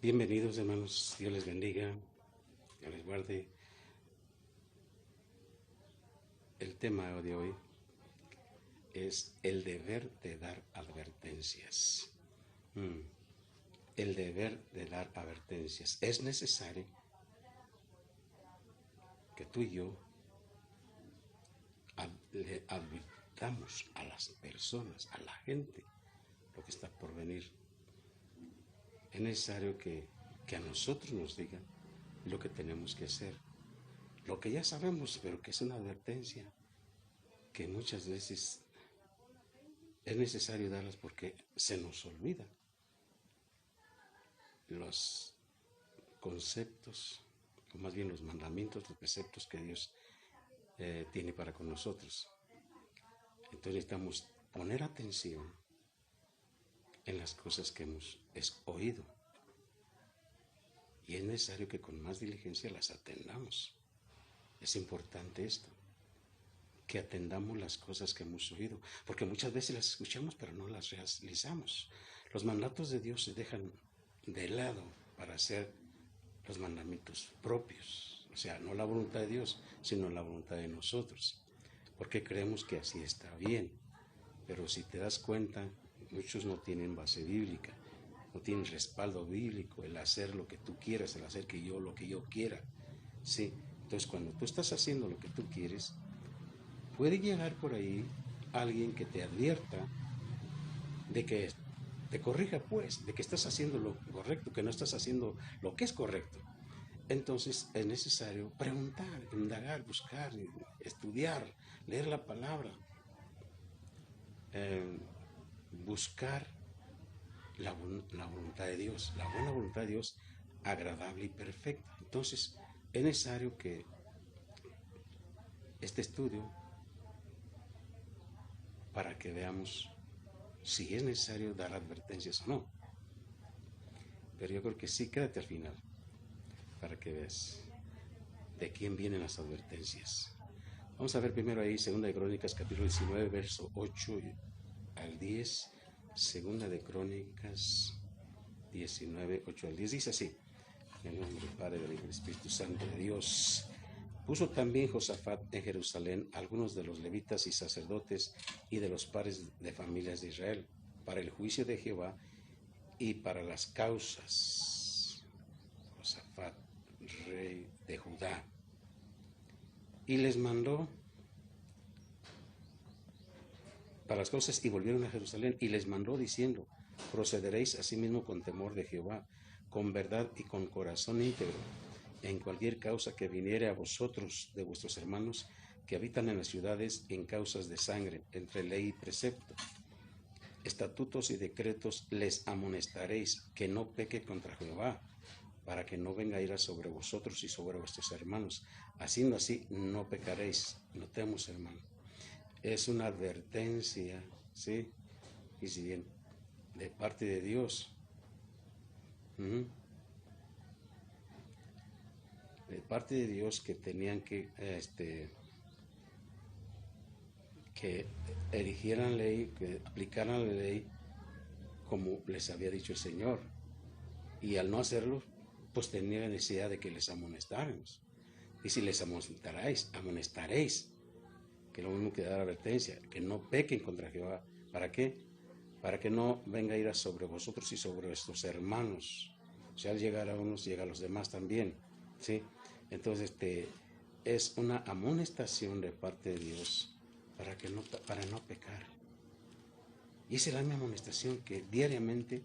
Bienvenidos hermanos, Dios les bendiga, Dios les guarde. El tema de hoy es el deber de dar advertencias. El deber de dar advertencias. Es necesario que tú y yo le advirtamos a las personas, a la gente, lo que está por venir. Es necesario que a nosotros nos digan lo que tenemos que hacer. Lo que ya sabemos, pero que es una advertencia que muchas veces es necesario darlas porque se nos olvida los conceptos, o más bien los mandamientos, los preceptos que Dios tiene para con nosotros. Entonces necesitamos poner atención en las cosas que hemos oído. Y es necesario que con más diligencia las atendamos. Es importante esto, que atendamos las cosas que hemos oído, porque muchas veces las escuchamos pero no las realizamos. Los mandatos de Dios se dejan de lado para hacer los mandamientos propios, o sea, no la voluntad de Dios, sino la voluntad de nosotros, porque creemos que así está bien, pero si te das cuenta, muchos no tienen base bíblica, no tienen respaldo bíblico, el hacer lo que tú quieras, el hacer lo que yo quiera, ¿sí? Entonces cuando tú estás haciendo lo que tú quieres, puede llegar por ahí alguien que te advierta de que te corrija, pues, de que estás haciendo lo correcto, que no estás haciendo lo que es correcto. Entonces es necesario preguntar, indagar, buscar, estudiar, leer la palabra, eh, buscar la voluntad de Dios, la buena voluntad de Dios, agradable y perfecta. Entonces es necesario que este estudio, para que veamos si es necesario dar advertencias o no. Pero yo creo que sí, quédate al final, para que veas de quién vienen las advertencias. Vamos a ver primero ahí, Segunda de Crónicas, capítulo 19, verso 8 al 10. Segunda de Crónicas 19, 8 al 10. Dice así: en el nombre del Padre, del Hijo y del Espíritu Santo de Dios. Puso también Josafat en Jerusalén algunos de los levitas y sacerdotes y de los padres de familias de Israel para el juicio de Jehová y para las causas. Josafat, rey de Judá. Y les mandó para las cosas y volvieron a Jerusalén y les mandó diciendo: procederéis asimismo con temor de Jehová, con verdad y con corazón íntegro, en cualquier causa que viniere a vosotros de vuestros hermanos que habitan en las ciudades en causas de sangre, entre ley y precepto, estatutos y decretos les amonestaréis, que no peque contra Jehová, para que no venga ira sobre vosotros y sobre vuestros hermanos. Haciendo así, no pecaréis. Notemos, hermano, es una advertencia, ¿sí? Y si bien de parte de Dios, de parte de Dios, que tenían que erigieran ley, que aplicaran la ley como les había dicho el Señor. Y al no hacerlo, pues tenía la necesidad de que les amonestáramos. Y si les amonestaréis, que lo mismo que dar advertencia, que no pequen contra Jehová. ¿Para qué? Para que no venga ira sobre vosotros y sobre vuestros hermanos. O sea, al llegar a unos, llega a los demás también, ¿sí? Entonces, es una amonestación de parte de Dios para no pecar. Y esa es la misma amonestación que diariamente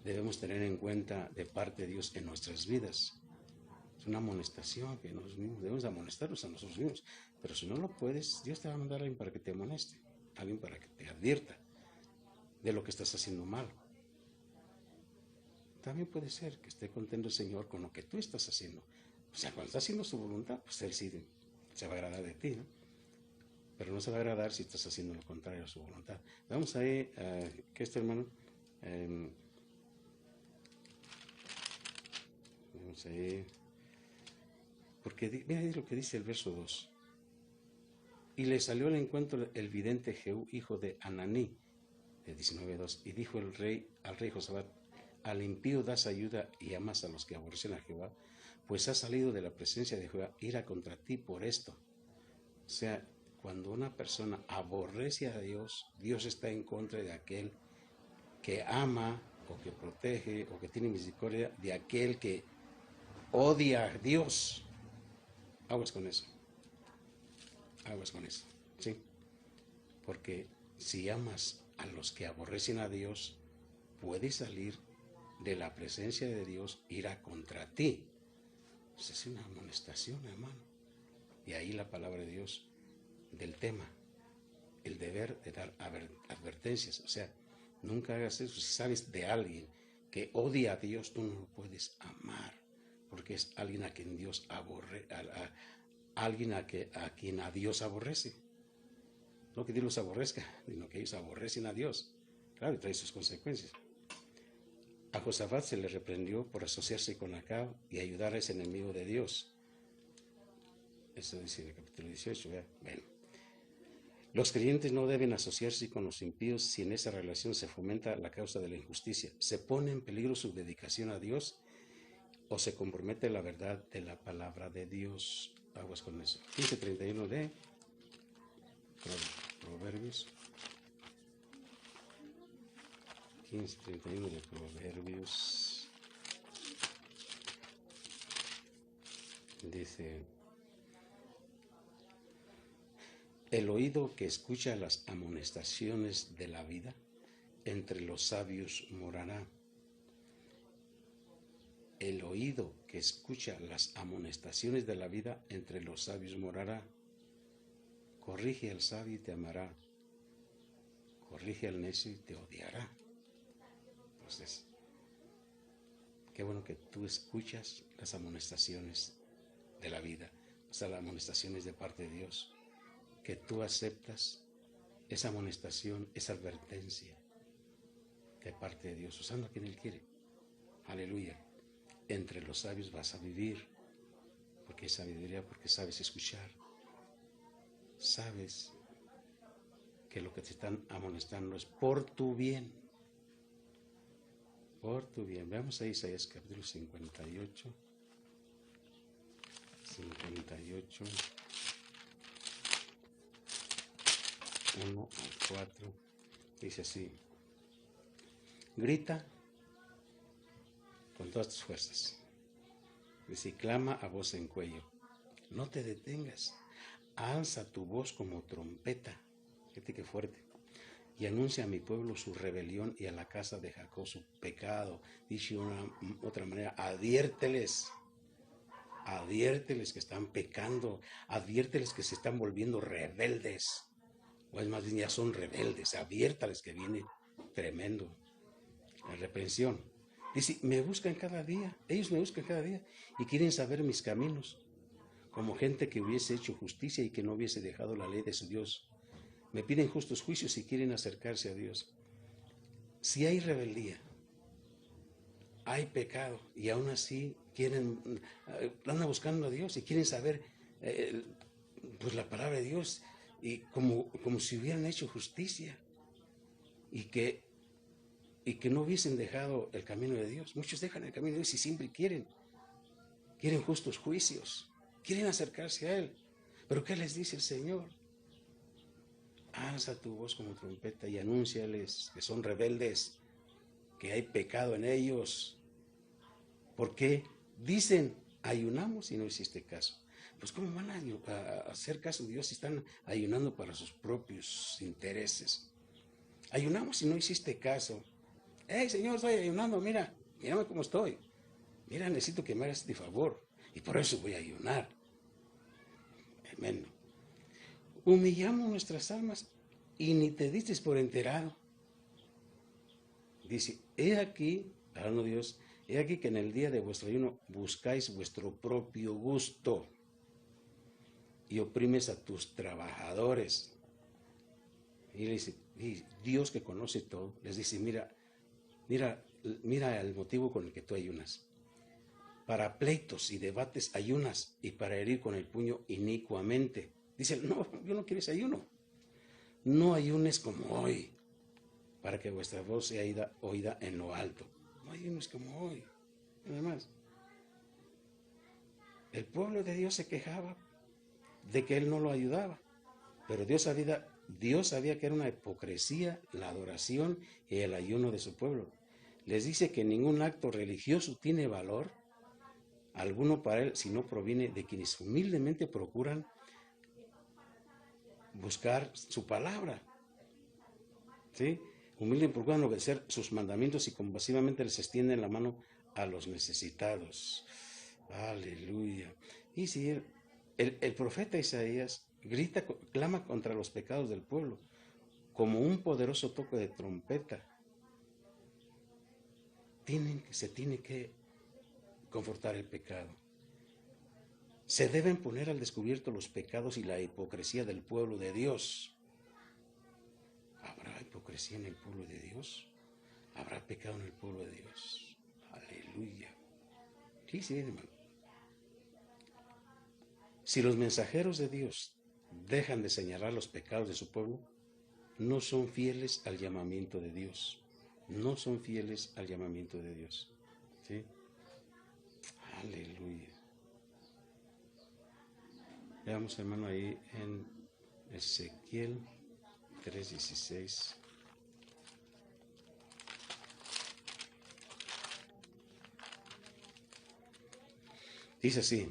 debemos tener en cuenta de parte de Dios en nuestras vidas. Es una amonestación que nosotros mismos debemos amonestarnos a nosotros mismos. Pero si no lo puedes, Dios te va a mandar a alguien para que te amoneste, alguien para que te advierta de lo que estás haciendo mal. También puede ser que esté contento el Señor con lo que tú estás haciendo. O sea, cuando estás haciendo su voluntad, pues Él sí se va a agradar de ti, ¿no? Pero no se va a agradar si estás haciendo lo contrario a su voluntad. Vamos ahí, que este hermano, vamos ahí, porque mira ahí lo que dice el verso 2. Y le salió al encuentro el vidente Jehú, hijo de Ananí, de 19:2, y dijo el rey al rey Josafat: al impío das ayuda y amas a los que aborrecen a Jehová, pues has salido de la presencia de Jehová, ira contra ti por esto. O sea, cuando una persona aborrece a Dios, Dios está en contra de aquel que ama o que protege o que tiene misericordia de aquel que odia a Dios. Aguas con eso. Aguas con eso. ¿Sí? Porque si amas a los que aborrecen a Dios, puedes salir de la presencia de Dios, ira contra ti. Pues es una amonestación, hermano. Y ahí la palabra de Dios del tema, el deber de dar advertencias. O sea, nunca hagas eso. Si sabes de alguien que odia a Dios, tú no lo puedes amar, porque es alguien a quien Dios aborrece, alguien a quien a Dios aborrece. No que Dios los aborrezca, sino que ellos aborrecen a Dios. Claro, y trae sus consecuencias. A Josafat se le reprendió por asociarse con Acab y ayudar a ese enemigo de Dios. Eso dice en el capítulo 18. Bueno. Los creyentes no deben asociarse con los impíos si en esa relación se fomenta la causa de la injusticia, se pone en peligro su dedicación a Dios o se compromete la verdad de la palabra de Dios. Aguas con eso. 15:31 de Proverbios. 15:31 de Proverbios. Dice: el oído que escucha las amonestaciones de la vida, entre los sabios morará. El oído que escucha las amonestaciones de la vida, entre los sabios morará. Corrige al sabio y te amará. Corrige al necio y te odiará. Entonces, qué bueno que tú escuchas las amonestaciones de la vida, o sea, las amonestaciones de parte de Dios, que tú aceptas esa amonestación, esa advertencia de parte de Dios, usando a quien Él quiere. Aleluya. Entre los sabios vas a vivir, porque hay sabiduría, porque sabes escuchar. Sabes que lo que te están amonestando es por tu bien. Por tu bien. Veamos a Isaías capítulo 58. 58. 1 al 4. Dice así: grita con todas tus fuerzas. Dice: clama a voz en cuello. No te detengas. Alza tu voz como trompeta. Fíjate qué fuerte. Y anuncia a mi pueblo su rebelión y a la casa de Jacob su pecado. Dice otra manera: adviérteles que están pecando, adviérteles que se están volviendo rebeldes, o es más bien ya son rebeldes, adviértales que viene tremendo, la reprensión. Dice: me buscan cada día, ellos me buscan cada día y quieren saber mis caminos, como gente que hubiese hecho justicia y que no hubiese dejado la ley de su Dios. Me piden justos juicios y quieren acercarse a Dios. Si hay rebeldía, hay pecado, y aún así andan buscando a Dios y quieren saber pues la palabra de Dios, y como si hubieran hecho justicia y que no hubiesen dejado el camino de Dios. Muchos dejan el camino de Dios y siempre quieren justos juicios, quieren acercarse a Él. Pero ¿qué les dice el Señor? Alza tu voz como trompeta y anúnciales que son rebeldes, que hay pecado en ellos. ¿Por qué? Dicen: ayunamos y no hiciste caso. Pues ¿cómo van a hacer caso de Dios si están ayunando para sus propios intereses? Ayunamos y no hiciste caso. Hey, Señor, estoy ayunando, mírame cómo estoy. Mira, necesito que me hagas este favor y por eso voy a ayunar. Amén. Humillamos nuestras almas y ni te diste por enterado. Dice: he aquí, hablando Dios, he aquí que en el día de vuestro ayuno buscáis vuestro propio gusto y oprimes a tus trabajadores. Y le dice, y Dios, que conoce todo, les dice: mira el motivo con el que tú ayunas. Para pleitos y debates ayunas, y para herir con el puño inicuamente. Dice: no, yo no quiero ese ayuno. No ayunes como hoy, para que vuestra voz sea oída en lo alto. No hay unos como hoy. Además, el pueblo de Dios se quejaba de que Él no lo ayudaba. Pero Dios sabía que era una hipocresía la adoración y el ayuno de su pueblo. Les dice que ningún acto religioso tiene valor alguno para Él si no proviene de quienes humildemente procuran buscar su palabra. ¿Sí? Humildemente procuran obedecer sus mandamientos y compasivamente les extienden la mano a los necesitados. Aleluya. Y si el profeta Isaías clama contra los pecados del pueblo, como un poderoso toque de trompeta. Se tiene que confortar el pecado. Se deben poner al descubierto los pecados y la hipocresía del pueblo de Dios. ¿Habrá hipocresía en el pueblo de Dios? ¿Habrá pecado en el pueblo de Dios? Aleluya. Sí, hermano. Si los mensajeros de Dios dejan de señalar los pecados de su pueblo, no son fieles al llamamiento de Dios. No son fieles al llamamiento de Dios. ¿Sí? Aleluya. Veamos, hermano, ahí en Ezequiel 3:16. Dice así: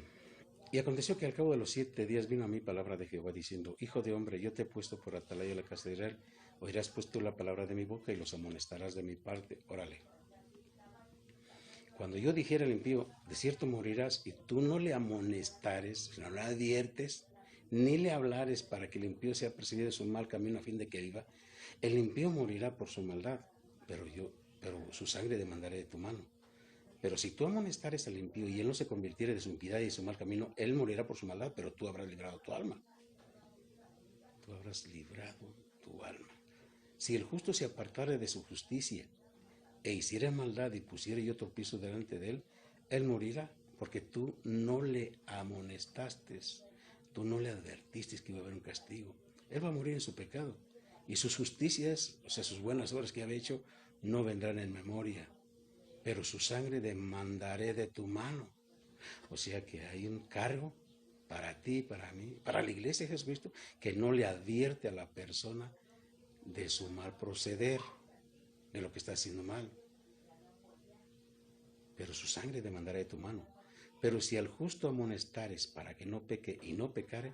y aconteció que al cabo de los 7 días vino a mí palabra de Jehová diciendo: Hijo de hombre, yo te he puesto por atalaya de la casa de Israel. Oirás pues tú la palabra de mi boca y los amonestarás de mi parte. Órale. Cuando yo dijera al impío, de cierto morirás, y tú no le amonestares, no le adviertes, ni le hablares para que el impío sea perseguido de su mal camino a fin de que viva, el impío morirá por su maldad, pero su sangre demandaré de tu mano. Pero si tú amonestares al impío y él no se convirtiere de su impiedad y de su mal camino, él morirá por su maldad, pero tú habrás librado tu alma. Tú habrás librado tu alma. Si el justo se apartare de su justicia e hiciera maldad y pusiera yo tropiezo delante de él, él morirá, porque tú no le amonestaste, tú no le advertiste que iba a haber un castigo. Él va a morir en su pecado, y sus justicias, o sea, sus buenas obras que había hecho, no vendrán en memoria, pero su sangre demandaré de tu mano. O sea que hay un cargo para ti, para mí, para la iglesia de Jesucristo, que no le advierte a la persona de su mal proceder, de lo que está haciendo mal. Pero su sangre demandará de tu mano. Pero si al justo amonestares para que no peque y no pecare,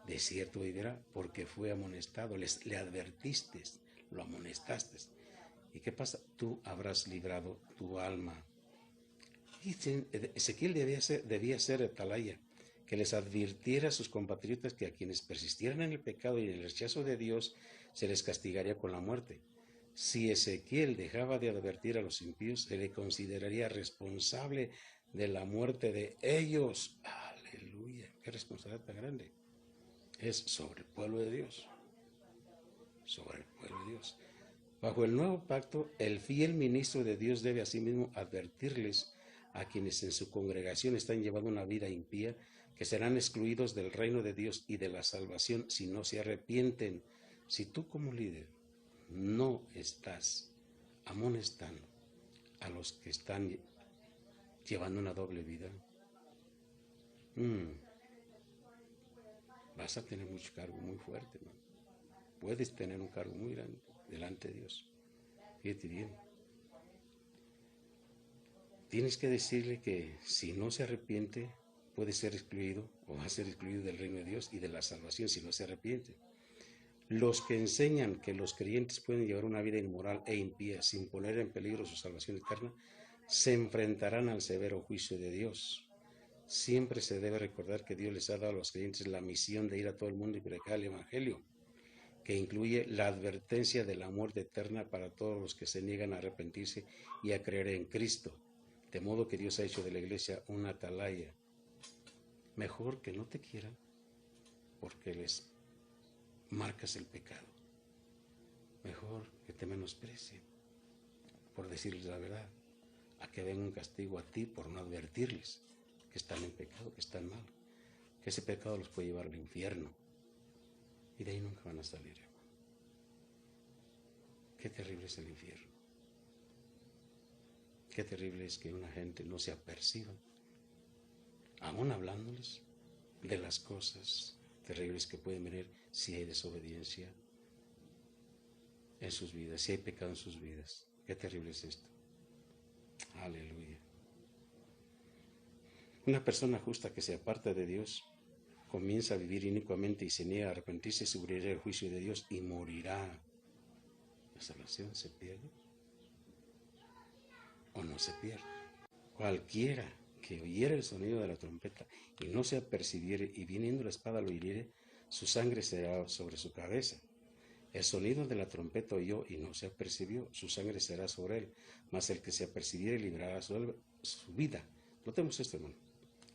de cierto vivirá, porque fue amonestado, le advertiste, lo amonestaste. ¿Y qué pasa? Tú habrás librado tu alma. Y Ezequiel debía ser atalaya, que les advirtiera a sus compatriotas que a quienes persistieran en el pecado y en el rechazo de Dios, se les castigaría con la muerte. Si Ezequiel dejaba de advertir a los impíos, se le consideraría responsable de la muerte de ellos. Aleluya, qué responsabilidad tan grande. Es sobre el pueblo de Dios. Sobre el pueblo de Dios. Bajo el nuevo pacto, el fiel ministro de Dios debe asimismo advertirles a quienes en su congregación están llevando una vida impía, que serán excluidos del reino de Dios y de la salvación si no se arrepienten. Si tú como líder no estás amonestando a los que están llevando una doble vida, vas a tener mucho cargo muy fuerte, ¿no? Puedes tener un cargo muy grande delante de Dios. Fíjate bien. Tienes que decirle que si no se arrepiente, puede ser excluido o va a ser excluido del reino de Dios y de la salvación si no se arrepiente. Los que enseñan que los creyentes pueden llevar una vida inmoral e impía sin poner en peligro su salvación eterna, se enfrentarán al severo juicio de Dios. Siempre se debe recordar que Dios les ha dado a los creyentes la misión de ir a todo el mundo y predicar el Evangelio, que incluye la advertencia de la muerte eterna para todos los que se niegan a arrepentirse y a creer en Cristo. De modo que Dios ha hecho de la iglesia una atalaya. Mejor que no te quieran porque les marcas el pecado. Mejor que te menosprecien por decirles la verdad, a que venga un castigo a ti por no advertirles que están en pecado, que están mal, que ese pecado los puede llevar al infierno y de ahí nunca van a salir, hermano. Qué terrible es el infierno. Qué terrible es que una gente no se aperciba, aún hablándoles de las cosas terribles que pueden venir si hay desobediencia en sus vidas, si hay pecado en sus vidas. Qué terrible es esto. Aleluya. Una persona justa que se aparta de Dios comienza a vivir inicuamente y se niega a arrepentirse, sufrirá el juicio de Dios y morirá. ¿La salvación se pierde o no se pierde? Cualquiera que oyere el sonido de la trompeta y no se apercibiere y viniendo la espada lo hiriere, su sangre será sobre su cabeza. El sonido de la trompeta oyó y no se apercibió, su sangre será sobre él, mas el que se apercibiere librará su vida. Notemos esto, hermano.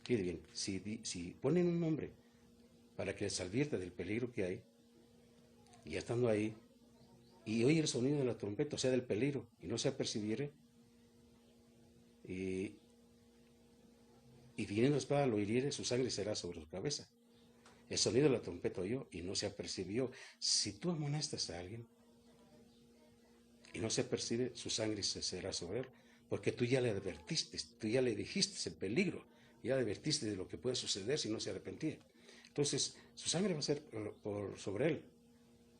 Fíjate bien, si ponen un nombre para que les advierta del peligro que hay, y ya estando ahí, y oye el sonido de la trompeta, o sea, del peligro, y no se apercibiere, y viniendo la espada lo hiriere, su sangre será sobre su cabeza. El sonido de la trompeta oyó y no se apercibió. Si tú amonestas a alguien y no se apercibe, su sangre será sobre él, porque tú ya le advertiste, tú ya le dijiste el peligro, ya le advertiste de lo que puede suceder si no se arrepentía. Entonces, su sangre va a ser sobre él,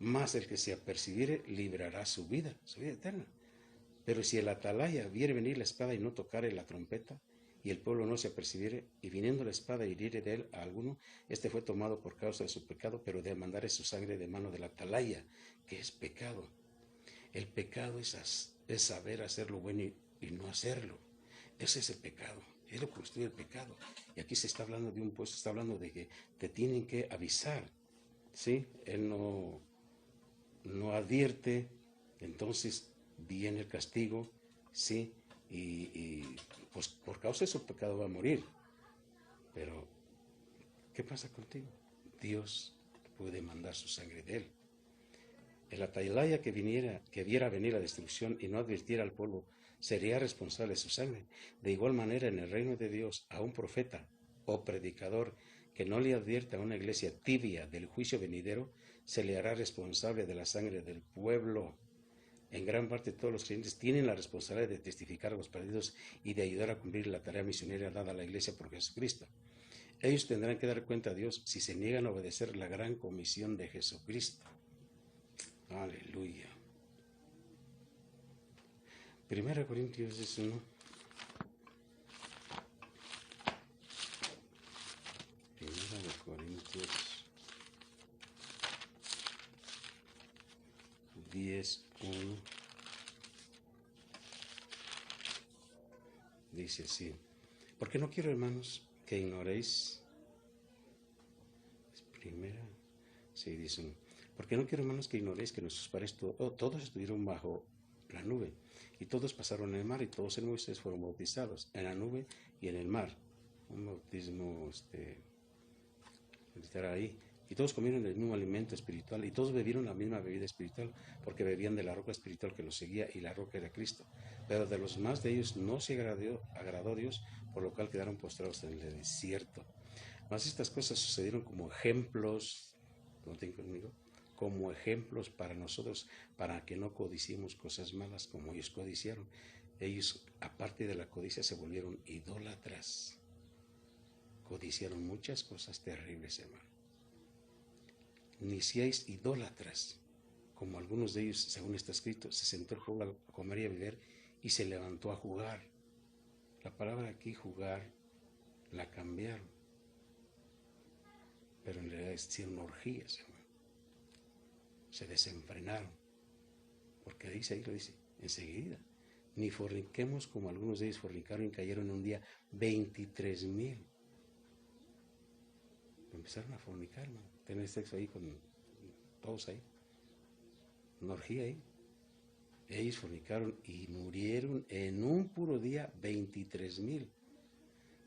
mas el que se apercibiere librará su vida eterna. Pero si el atalaya viere venir la espada y no tocare la trompeta, y el pueblo no se apercibiere, y viniendo la espada hiriere de él a alguno, este fue tomado por causa de su pecado, pero de mandar es su sangre de mano del atalaya, que es pecado. El pecado es saber hacer lo bueno y no hacerlo. Ese es el pecado, es lo que construye el pecado. Y aquí se está hablando de un puesto, está hablando de que te tienen que avisar, ¿sí? Él no advierte, entonces viene el castigo, ¿sí? Y pues por causa de su pecado va a morir. Pero, ¿qué pasa contigo? Dios puede mandar su sangre de él. El atalaya que viera venir la destrucción y no advirtiera al pueblo, sería responsable de su sangre. De igual manera, en el reino de Dios, a un profeta o predicador que no le advierta a una iglesia tibia del juicio venidero, se le hará responsable de la sangre del pueblo. En gran parte todos los creyentes tienen la responsabilidad de testificar a los perdidos y de ayudar a cumplir la tarea misionera dada a la iglesia por Jesucristo. Ellos tendrán que dar cuenta a Dios si se niegan a obedecer la gran comisión de Jesucristo. Aleluya. 1 Corintios 1. 1 Corintios 10:1 dice así: porque no quiero, hermanos, que ignoréis. Primera, sí, dice: porque no quiero, hermanos, que ignoréis que nuestros padres todos estuvieron bajo la nube, y todos pasaron en el mar, y todos en Moisés fueron bautizados en la nube y en el mar. Un bautismo estará ahí. Y todos comieron el mismo alimento espiritual, y todos bebieron la misma bebida espiritual, porque bebían de la roca espiritual que los seguía, y la roca era Cristo. Pero de los más de ellos no se agradó Dios, por lo cual quedaron postrados en el desierto. Mas estas cosas sucedieron como ejemplos, ¿noten conmigo? Como ejemplos para nosotros, para que no codiciemos cosas malas como ellos codiciaron. Ellos, aparte de la codicia, se volvieron idólatras. Codiciaron muchas cosas terribles, hermano. Ni seáis idólatras, como algunos de ellos, según está escrito, se sentó el pueblo a comer y a beber y se levantó a jugar. La palabra aquí, jugar, la cambiaron, pero en realidad hicieron orgías, hermano. Se desenfrenaron, porque ahí lo dice enseguida: ni forniquemos como algunos de ellos fornicaron y cayeron en un día 23,000. Empezaron a fornicar, hermano, tener sexo ahí con todos ahí, una orgía ahí. Ellos fornicaron y murieron en un puro día 23,000.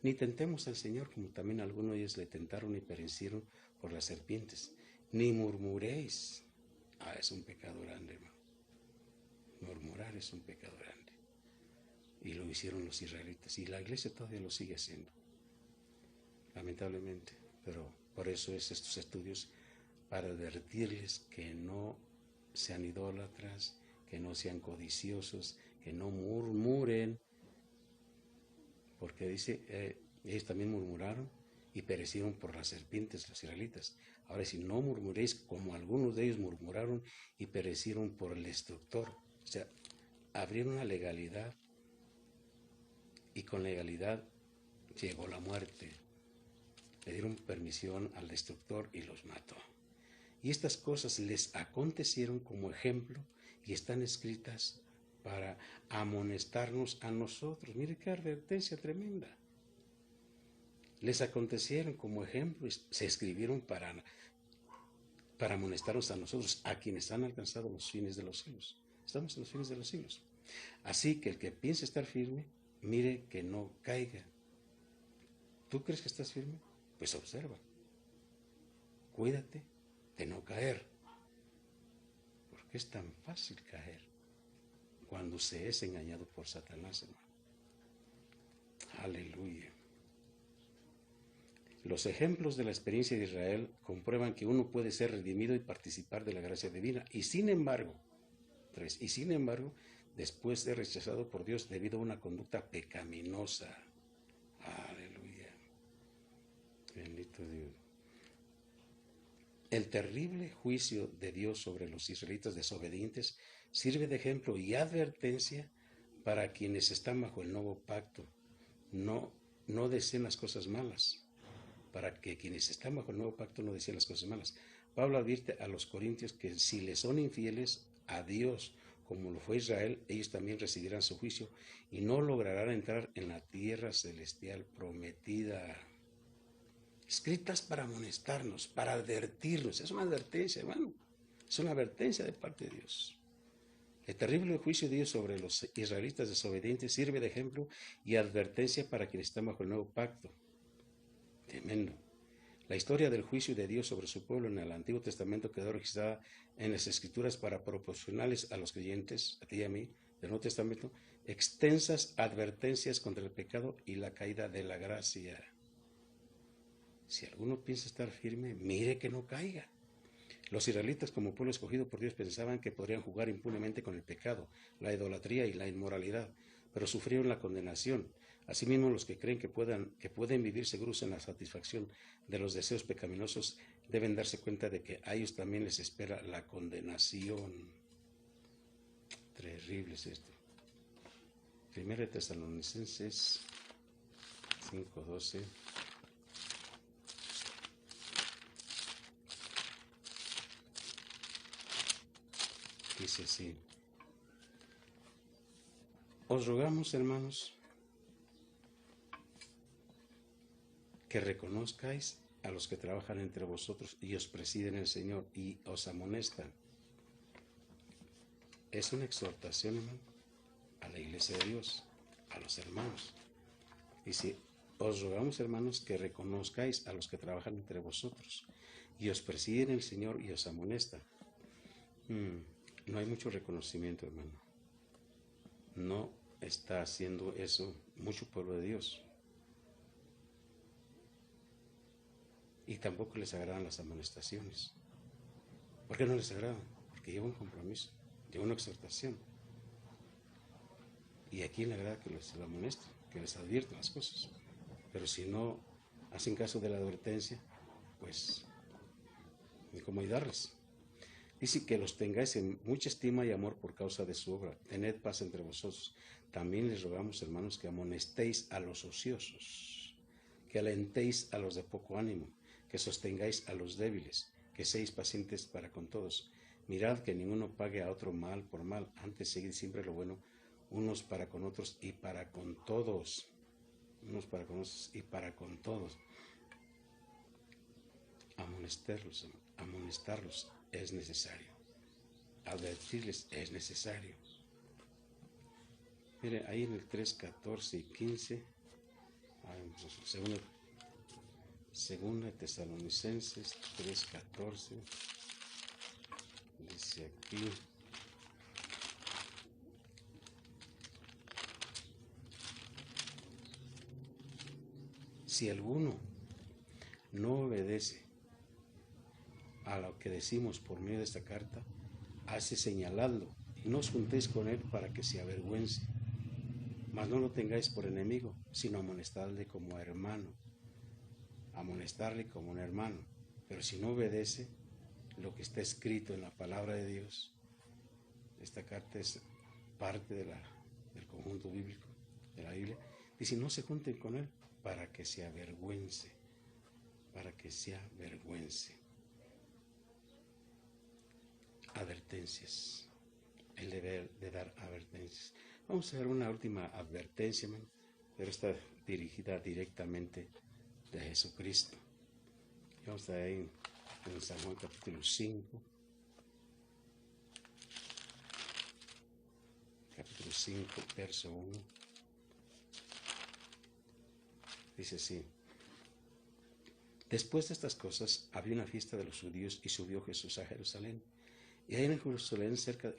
Ni tentemos al Señor, como también algunos de ellos le tentaron y perecieron por las serpientes. Ni murmuréis. Es un pecado grande, hermano. Murmurar es un pecado grande. Y lo hicieron los israelitas, y la iglesia todavía lo sigue haciendo, lamentablemente. Pero por eso es estos estudios, para advertirles que no sean idólatras, que no sean codiciosos, que no murmuren, porque dice, ellos también murmuraron y perecieron por las serpientes, los israelitas. Ahora, si no murmuréis como algunos de ellos murmuraron y perecieron por el destructor. O sea, abrieron una legalidad y con legalidad llegó la muerte. Le dieron permisión al destructor y los mató. Y estas cosas les acontecieron como ejemplo y están escritas para amonestarnos a nosotros. Mire qué advertencia tremenda. Les acontecieron como ejemplo, se escribieron para amonestarnos a nosotros, a quienes han alcanzado los fines de los siglos. Estamos en los fines de los siglos. Así que el que piense estar firme, mire que no caiga. ¿Tú crees que estás firme? Pues observa. Cuídate de no caer. Porque es tan fácil caer cuando se es engañado por Satanás, hermano. Aleluya. Los ejemplos de la experiencia de Israel comprueban que uno puede ser redimido y participar de la gracia divina. Y sin embargo, después de rechazado por Dios debido a una conducta pecaminosa. Aleluya. Bendito Dios. El terrible juicio de Dios sobre los israelitas desobedientes sirve de ejemplo y advertencia para quienes están bajo el nuevo pacto. No deseen las cosas malas. Para que quienes están bajo el nuevo pacto no deseen las cosas malas. Pablo advierte a los corintios que si les son infieles a Dios, como lo fue Israel, ellos también recibirán su juicio y no lograrán entrar en la tierra celestial prometida. Escritas para amonestarnos, para advertirnos. Es una advertencia, hermano. Es una advertencia de parte de Dios. El terrible juicio de Dios sobre los israelitas desobedientes sirve de ejemplo y advertencia para quienes están bajo el nuevo pacto. Tremendo. La historia del juicio de Dios sobre su pueblo en el Antiguo Testamento quedó registrada en las Escrituras para proporcionarles a los creyentes, a ti y a mí, del Nuevo Testamento, extensas advertencias contra el pecado y la caída de la gracia. Si alguno piensa estar firme, mire que no caiga. Los israelitas, como pueblo escogido por Dios, pensaban que podrían jugar impunemente con el pecado, la idolatría y la inmoralidad, pero sufrieron la condenación. Asimismo, los que creen que pueden vivir seguros en la satisfacción de los deseos pecaminosos deben darse cuenta de que a ellos también les espera la condenación. Terrible es esto. 1 Tesalonicenses 5:12. Dice así: os rogamos, hermanos, que reconozcáis a los que trabajan entre vosotros y os presiden el Señor y os amonestan. Es una exhortación, hermano, a la iglesia de Dios, a los hermanos. Dice: os rogamos, hermanos, que reconozcáis a los que trabajan entre vosotros y os presiden el Señor y os amonestan. No hay mucho reconocimiento, hermano. No está haciendo eso mucho pueblo de Dios. Y tampoco les agradan las amonestaciones. ¿Por qué no les agradan? Porque lleva un compromiso, lleva una exhortación. Y a quién le agrada que les amonesten, que les adviertan las cosas. Pero si no hacen caso de la advertencia, pues ni cómo ayudarles. Dice que los tengáis en mucha estima y amor por causa de su obra. Tened paz entre vosotros. También les rogamos, hermanos, que amonestéis a los ociosos, que alentéis a los de poco ánimo, que sostengáis a los débiles, que seáis pacientes para con todos. Mirad que ninguno pague a otro mal por mal, antes seguid siempre lo bueno, unos para con otros y para con todos. Unos para con otros y para con todos. Amonestarlos es necesario. Advertirles es necesario. Mire, ahí en el 3, 14 y 15, segunda Tesalonicenses 3, 14, dice aquí: si alguno no obedece a lo que decimos por medio de esta carta, hace señaladlo y no os juntéis con él para que se avergüence. Mas no lo tengáis por enemigo, sino amonestarle como hermano. Amonestarle como un hermano. Pero si no obedece lo que está escrito en la palabra de Dios, esta carta es parte del conjunto bíblico, de la Biblia, dice, no se junten con él para que se avergüence, para que se avergüence. Advertencias, el deber de dar advertencias. Vamos a ver una última advertencia, hermano, pero está dirigida directamente de Jesucristo. Vamos a ir en San Juan capítulo 5. Capítulo 5, verso 1. Dice así. Después de estas cosas, había una fiesta de los judíos y subió Jesús a Jerusalén. Y hay en Jerusalén, cerca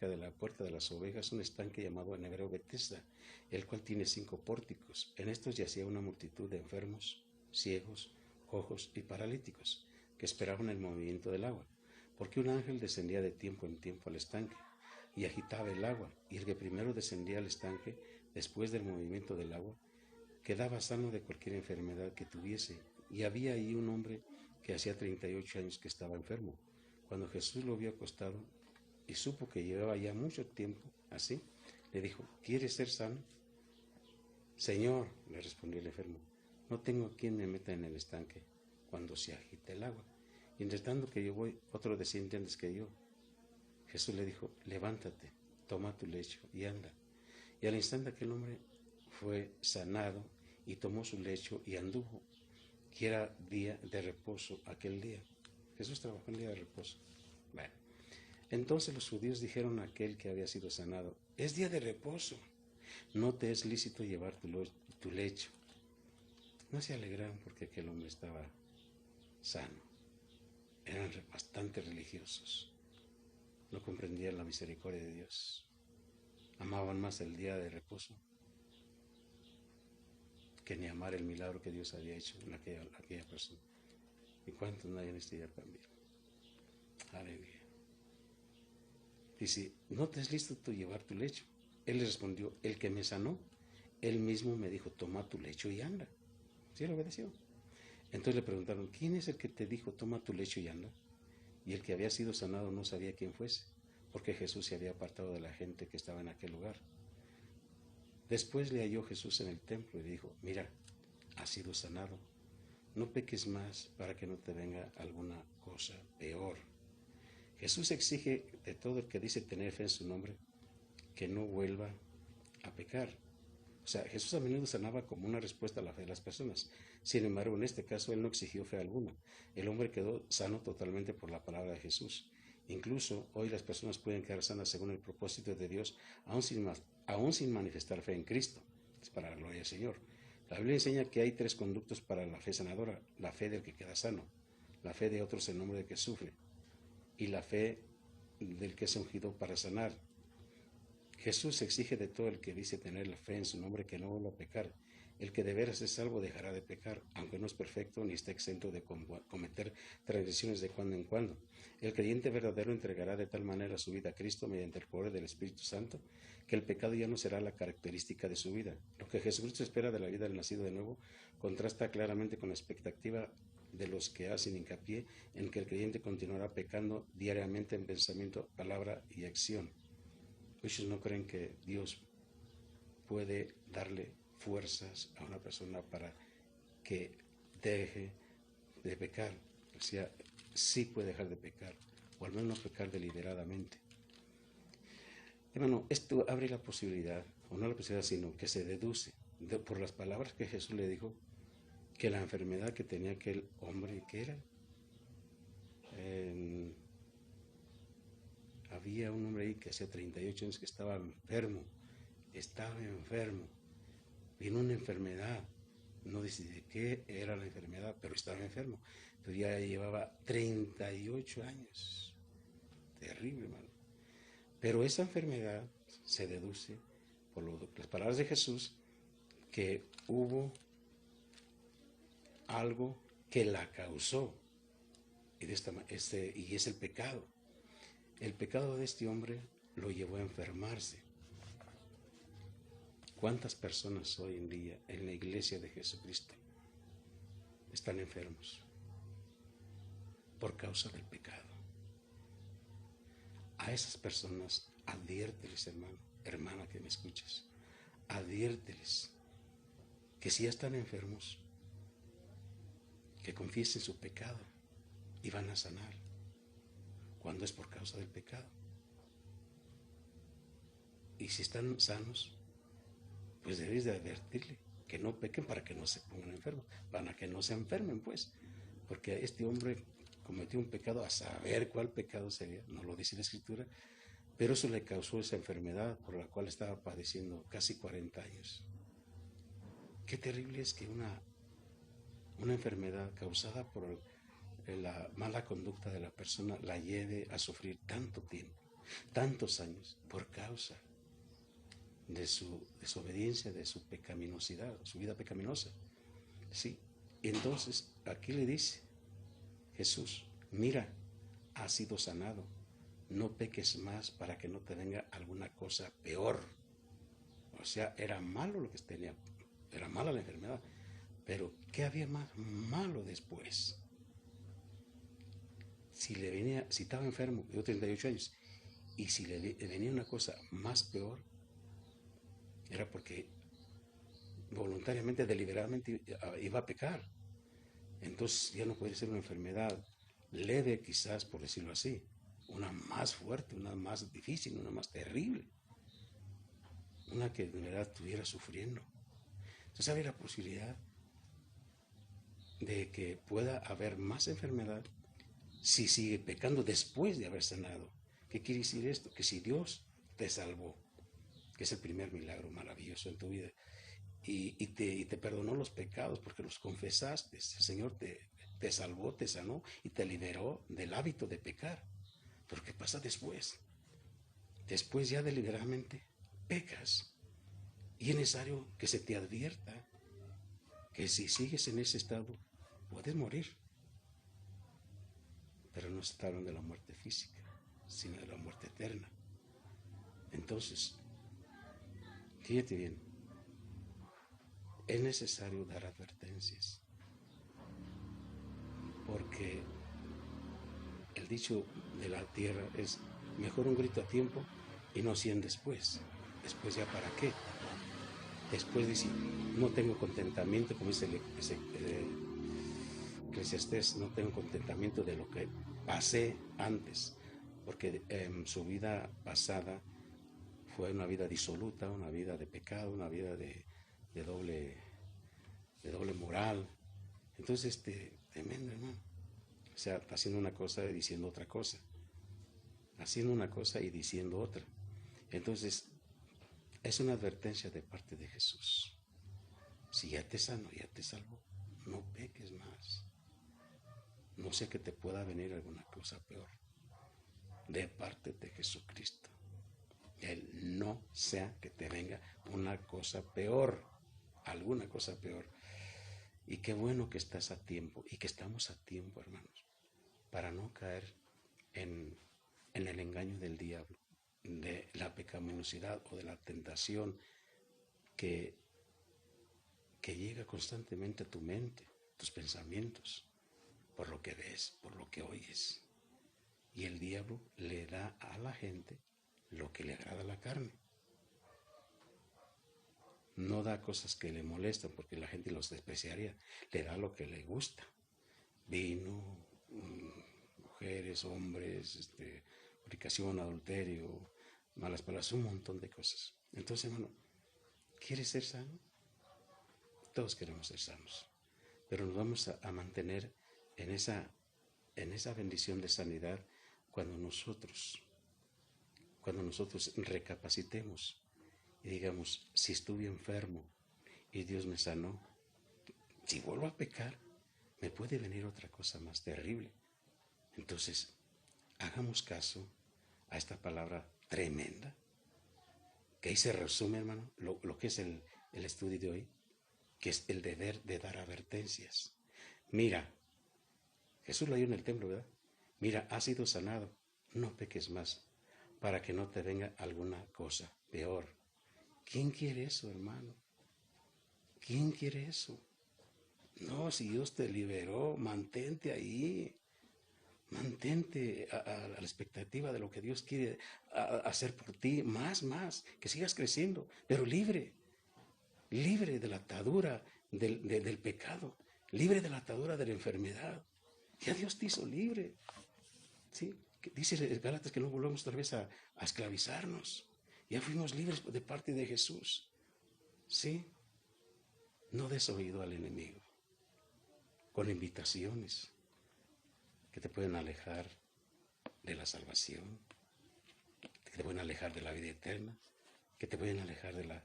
de la puerta de las ovejas, un estanque llamado en hebreo Betesda, el cual tiene 5 pórticos. En estos yacía una multitud de enfermos, ciegos, cojos y paralíticos, que esperaban el movimiento del agua, porque un ángel descendía de tiempo en tiempo al estanque, y agitaba el agua, y el que primero descendía al estanque, después del movimiento del agua, quedaba sano de cualquier enfermedad que tuviese. Y había ahí un hombre que hacía 38 años que estaba enfermo. Cuando Jesús lo vio acostado y supo que llevaba ya mucho tiempo así, le dijo, ¿quieres ser sano? Señor, le respondió el enfermo, no tengo quien me meta en el estanque cuando se agite el agua. Y entre tanto que yo voy, otro desciende antes que yo. Jesús le dijo, levántate, toma tu lecho y anda. Y al instante aquel hombre fue sanado y tomó su lecho y anduvo, que era día de reposo aquel día. Jesús trabajó en día de reposo. Bueno, entonces los judíos dijeron a aquel que había sido sanado, es día de reposo, no te es lícito llevar tu lecho. No se alegraron porque aquel hombre estaba sano. Eran bastante religiosos. No comprendían la misericordia de Dios. Amaban más el día de reposo que ni amar el milagro que Dios había hecho en aquella persona. ¿Y cuántos no hay en este día también? Aleluya. Dice, ¿no te es listo tú llevar tu lecho? Él le respondió, el que me sanó, él mismo me dijo, toma tu lecho y anda. ¿Sí él obedeció? Entonces le preguntaron, ¿quién es el que te dijo, toma tu lecho y anda? Y el que había sido sanado no sabía quién fuese, porque Jesús se había apartado de la gente que estaba en aquel lugar. Después le halló Jesús en el templo y le dijo, mira, has sido sanado, no peques más para que no te venga alguna cosa peor. Jesús exige de todo el que dice tener fe en su nombre que no vuelva a pecar. O sea, Jesús a menudo sanaba como una respuesta a la fe de las personas. Sin embargo, en este caso, él no exigió fe alguna. El hombre quedó sano totalmente por la palabra de Jesús. Incluso hoy las personas pueden quedar sanas según el propósito de Dios, aún sin manifestar fe en Cristo. Es para la gloria del Señor. La Biblia enseña que hay 3 conductos para la fe sanadora. La fe del que queda sano, la fe de otros en nombre del que sufre y la fe del que es ungido para sanar. Jesús exige de todo el que dice tener la fe en su nombre que no vuelva a pecar. El que de veras es salvo dejará de pecar, aunque no es perfecto ni está exento de cometer transgresiones de cuando en cuando. El creyente verdadero entregará de tal manera su vida a Cristo mediante el poder del Espíritu Santo, que el pecado ya no será la característica de su vida. Lo que Jesucristo espera de la vida del nacido de nuevo contrasta claramente con la expectativa de los que hacen hincapié en que el creyente continuará pecando diariamente en pensamiento, palabra y acción. Muchos no creen que Dios puede darle fuerzas a una persona para que deje de pecar. O sea, sí puede dejar de pecar, o al menos no pecar deliberadamente. Hermano, esto abre la posibilidad, o no la posibilidad, sino que se deduce por las palabras que Jesús le dijo, que la enfermedad que tenía aquel hombre, que era, había un hombre ahí que hacía 38 años que estaba enfermo, vino una enfermedad, no dice de qué era la enfermedad, pero estaba enfermo, pero ya llevaba 38 años, terrible, hermano. Pero esa enfermedad se deduce por las palabras de Jesús que hubo algo que la causó, y es el pecado. El pecado de este hombre lo llevó a enfermarse. ¿Cuántas personas hoy en día en la iglesia de Jesucristo están enfermos por causa del pecado? A esas personas adviérteles, hermano, hermana que me escuchas, adviérteles que si ya están enfermos, que confiesen su pecado y van a sanar cuando es por causa del pecado. Y si están sanos, pues debéis de advertirle que no pequen para que no se pongan enfermos, para que no se enfermen, pues, porque este hombre cometió un pecado, a saber cuál pecado sería, no lo dice la Escritura, pero eso le causó esa enfermedad por la cual estaba padeciendo casi 40 años. Qué terrible es que una enfermedad causada por la mala conducta de la persona la lleve a sufrir tanto tiempo, tantos años, por causa de su desobediencia, de su pecaminosidad, su vida pecaminosa. Sí, entonces aquí le dice Jesús, mira, has sido sanado, no peques más para que no te venga alguna cosa peor. O sea, era malo lo que tenía, era mala la enfermedad, pero ¿qué había más malo después? Si estaba enfermo, yo 38 años, y si le venía una cosa más peor, era porque voluntariamente, deliberadamente iba a pecar. Entonces ya no puede ser una enfermedad leve, quizás, por decirlo así, una más fuerte, una más difícil, una más terrible, una que de verdad estuviera sufriendo. Entonces había la posibilidad de que pueda haber más enfermedad si sigue pecando después de haber sanado. ¿Qué quiere decir esto? Que si Dios te salvó, que es el primer milagro maravilloso en tu vida, y te perdonó los pecados porque los confesaste, el Señor te salvó, te sanó y te liberó del hábito de pecar. Pero ¿qué pasa después? Después ya deliberadamente pecas, y es necesario que se te advierta que si sigues en ese estado puedes morir. Pero no se está hablando de la muerte física, sino de la muerte eterna. Entonces, fíjate bien, es necesario dar advertencias, porque el dicho de la tierra es mejor un grito a tiempo y no 100 después. Después ya para qué. Después dice, no tengo contentamiento, como dice Eclesiastés, no tengo contentamiento de lo que pasé antes, porque su vida pasada fue una vida disoluta, una vida de pecado, una vida de doble moral. Entonces, tremendo, hermano. O sea, haciendo una cosa y diciendo otra cosa. Haciendo una cosa y diciendo otra. Entonces, es una advertencia de parte de Jesús. Si ya te sano, ya te salvo, no peques más. No sea que te pueda venir alguna cosa peor. De parte de Jesucristo. Él no sea que te venga una cosa peor. Alguna cosa peor. Y qué bueno que estás a tiempo y que estamos a tiempo, hermanos, para no caer en el engaño del diablo, de la pecaminosidad o de la tentación que llega constantemente a tu mente, tus pensamientos, por lo que ves, por lo que oyes. Y el diablo le da a la gente lo que le agrada a la carne. No da cosas que le molestan porque la gente los despreciaría. Le da lo que le gusta. Vino, mujeres, hombres, fornicación, adulterio, malas palabras, un montón de cosas. Entonces, hermano, ¿quieres ser sano? Todos queremos ser sanos. Pero nos vamos a mantener en esa bendición de sanidad cuando nosotros recapacitemos y digamos, si estuve enfermo y Dios me sanó, si vuelvo a pecar, me puede venir otra cosa más terrible. Entonces, hagamos caso a esta palabra tremenda, que ahí se resume, hermano, lo que es el estudio de hoy, que es el deber de dar advertencias. Mira, Jesús lo dio en el templo, ¿verdad? Mira, has sido sanado, no peques más, para que no te venga alguna cosa peor. ¿Quién quiere eso, hermano? ¿Quién quiere eso? No, si Dios te liberó, mantente ahí. Mantente a la expectativa de lo que Dios quiere hacer por ti. Más, que sigas creciendo, pero libre. Libre de la atadura del pecado. Libre de la atadura de la enfermedad. Ya Dios te hizo libre. ¿Sí? Dice Gálatas que no volvemos otra vez a esclavizarnos. Ya fuimos libres de parte de Jesús. ¿Sí? No des oído al enemigo con invitaciones que te pueden alejar de la salvación, que te pueden alejar de la vida eterna, que te pueden alejar de la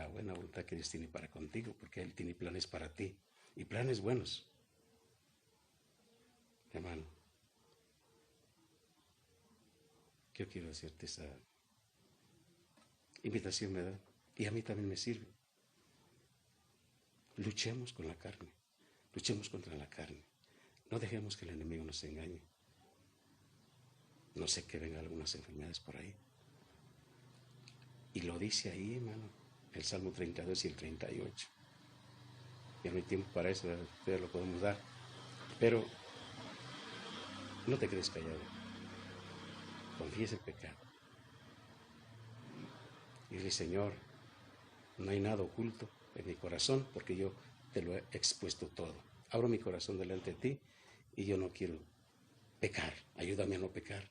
buena voluntad que Dios tiene para contigo, porque Él tiene planes para ti, y planes buenos. Hermano, yo quiero hacerte esa invitación, ¿verdad? Y a mí también me sirve. Luchemos con la carne, luchemos contra la carne. No dejemos que el enemigo nos engañe. No sé que vengan algunas enfermedades por ahí. Y lo dice ahí, hermano, el Salmo 32 y el 38. Ya no hay tiempo para eso, ya lo podemos dar. Pero no te quedes callado. Confiesa el pecado. Y dile, Señor, no hay nada oculto en mi corazón porque yo te lo he expuesto todo. Abro mi corazón delante de ti y yo no quiero pecar. Ayúdame a no pecar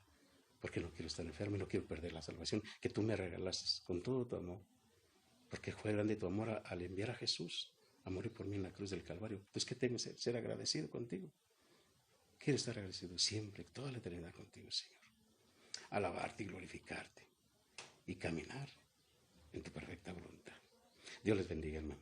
porque no quiero estar enfermo y no quiero perder la salvación que tú me regalaste con todo tu amor. Porque fue grande tu amor al enviar a Jesús a morir por mí en la cruz del Calvario. Entonces, ¿qué tengo que ser agradecido contigo? Quiero estar agradecido siempre, toda la eternidad contigo, Señor. Alabarte y glorificarte y caminar en tu perfecta voluntad. Dios les bendiga, hermano.